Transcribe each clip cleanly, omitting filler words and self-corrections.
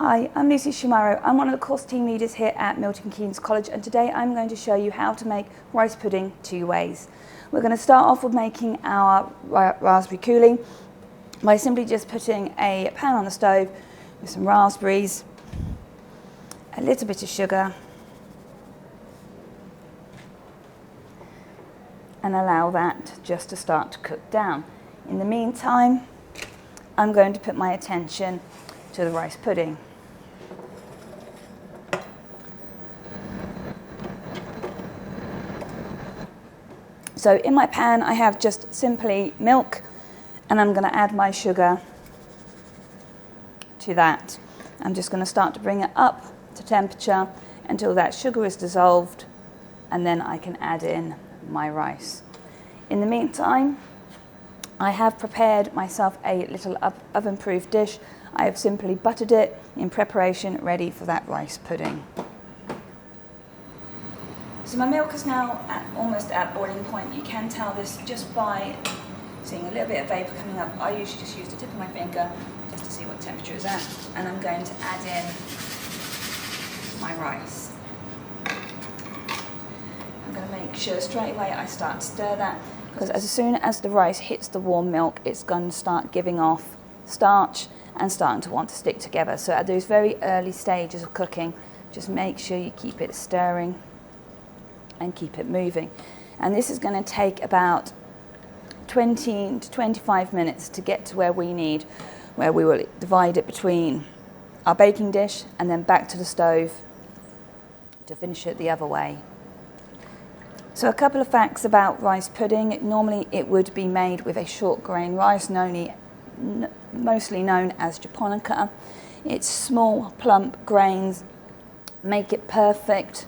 Hi, I'm Lucy Shumaro. I'm one of the course team leaders here at Milton Keynes College, and today I'm going to show you how to make rice pudding two ways. We're going to start off with making our raspberry coulis by simply just putting a pan on the stove with some raspberries, a little bit of sugar, and allow that just to start to cook down. In the meantime, I'm going to put my attention to the rice pudding. So in my pan I have just simply milk, and I'm going to add my sugar to that. I'm just going to start to bring it up to temperature until that sugar is dissolved, and then I can add in my rice. In the meantime, I have prepared myself a little oven-proof dish. I have simply buttered it in preparation, ready for that rice pudding. So my milk is now almost at boiling point. You can tell this just by seeing a little bit of vapour coming up. I usually just use the tip of my finger just to see what temperature it's at, and I'm going to add in my rice. I'm going to make sure straight away I start to stir that, because as soon as the rice hits the warm milk, it's going to start giving off starch and starting to want to stick together. So at those very early stages of cooking, just make sure you keep it stirring and keep it moving. And this is going to take about 20 to 25 minutes to get to where we need, where we will divide it between our baking dish and then back to the stove to finish it the other way. So a couple of facts about rice pudding. Normally it would be made with a short grain rice, mostly known as japonica. Its small plump grains make it perfect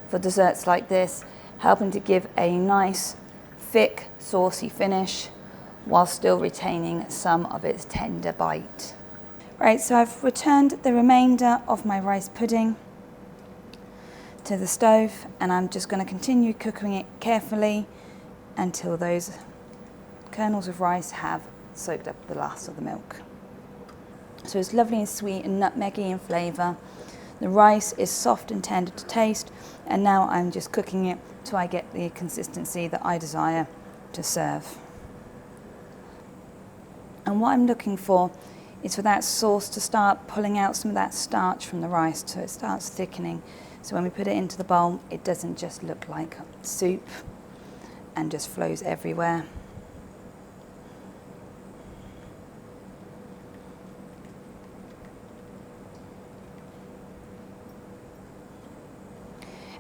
for desserts like this, helping to give a nice thick saucy finish while still retaining some of its tender bite. Right, so I've returned the remainder of my rice pudding to the stove, and I'm just going to continue cooking it carefully until those kernels of rice have soaked up the last of the milk. So it's lovely and sweet and nutmeggy in flavour. The rice is soft and tender to taste, and now I'm just cooking it till I get the consistency that I desire to serve. And what I'm looking for is for that sauce to start pulling out some of that starch from the rice, so it starts thickening. So when we put it into the bowl, it doesn't just look like soup and just flows everywhere.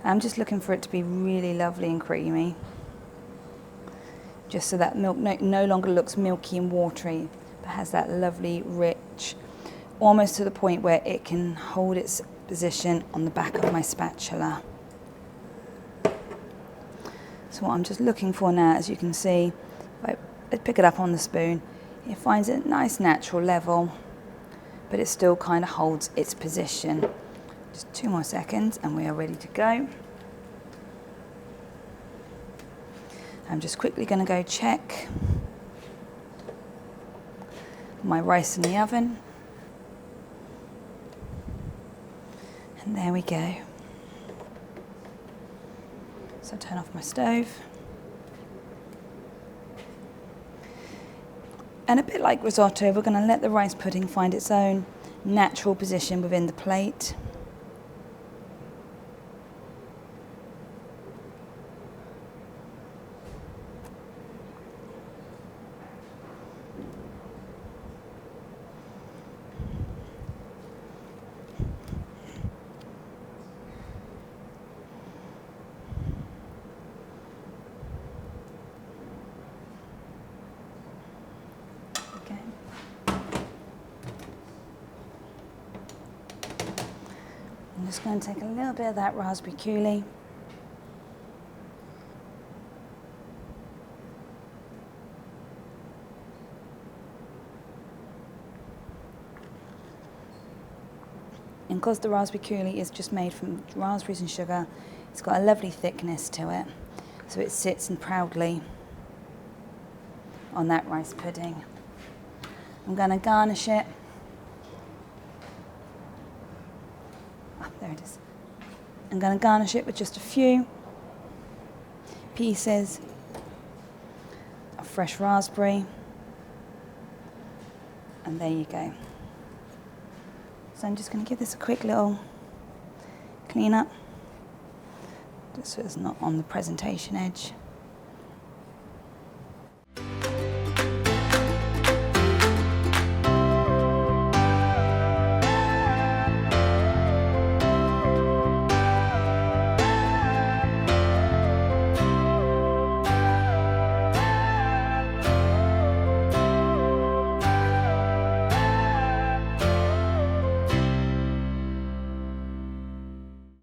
I'm just looking for it to be really lovely and creamy, just so that milk no longer looks milky and watery, but has that lovely, rich, almost to the point where it can hold its position on the back of my spatula. So what I'm just looking for now, as you can see, if I pick it up on the spoon, it finds a nice natural level, but it still kind of holds its position. Just 2 more seconds and we are ready to go. I'm just quickly going to go check my rice in the oven. And there we go. So turn off my stove. And a bit like risotto, we're going to let the rice pudding find its own natural position within the plate. I'm just going to take a little bit of that raspberry coulis . And because the raspberry coulis is just made from raspberries and sugar, it's got a lovely thickness to it. So it sits in proudly on that rice pudding. I'm going to garnish it There it is. I'm going to garnish it with just a few pieces of fresh raspberry. And there you go. So I'm just going to give this a quick little clean up, just so it's not on the presentation edge.